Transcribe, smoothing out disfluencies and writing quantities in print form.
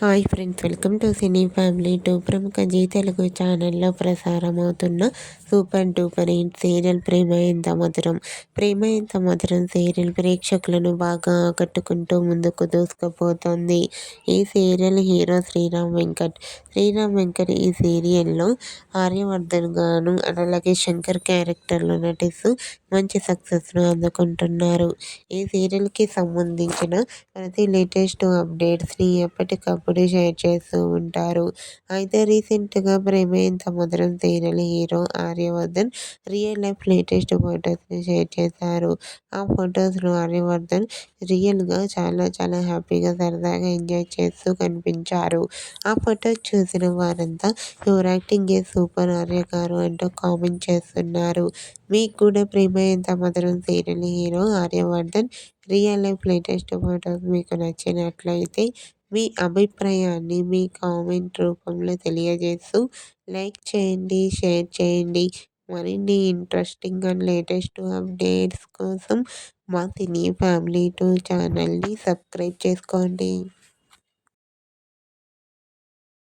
Hi friends, welcome to cine family two. ప్రముఖ G Telugu ఛానల్లో ప్రసారమవుతున్న super duper hit serial ప్రేమ ఎంత మధురం. ప్రేమ ఎంత మధురం సీరియల్ ప్రేక్షకులను బాగా ఆకట్టుకుంటూ ముందుకు దూసుకుపోతోంది. ఈ సీరియల్ హీరో శ్రీరామ్ వెంకట్. ఈ సీరియల్లో ఆర్యవర్ధన్ గాను, అలాగే శంకర్ క్యారెక్టర్లో నటిస్తూ మంచి సక్సెస్ను అందుకుంటున్నారు. ఈ సీరియల్కి సంబంధించిన ప్రతి లేటెస్ట్ అప్డేట్స్ని ఎప్పటికప్పుడు షేర్ చేస్తూ ఉంటారు. అయితే రీసెంట్గా ప్రేమ ఎంత మధురం serial hero Aryavardhan real life latest ఫొటోస్ని షేర్ చేశారు. ఆ ఫొటోస్లో ఆర్యవర్ధన్ రియల్గా చాలా చాలా హ్యాపీగా సరదాగా ఎంజాయ్ చేస్తూ కనిపించారు. ఆ ఫొటోస్ చూసిన వారంతా your acting A super Arya గారు అంటూ కామెంట్ చేస్తున్నారు. మీకు కూడా ప్రేమ ఎంత మధురం serial hero Aryavardhan real life latest photos మీకు నచ్చినట్లయితే మీ అభిప్రాయాన్ని మీ కామెంట్ రూపంలో తెలియజేస్తూ లైక్ చేయండి, షేర్ చేయండి. మరిన్ని ఇంట్రెస్టింగ్ అండ్ లేటెస్ట్ అప్డేట్స్ కోసం మా సినీ ఫ్యామిలీ టూ ఛానల్ని సబ్స్క్రైబ్ చేసుకోండి.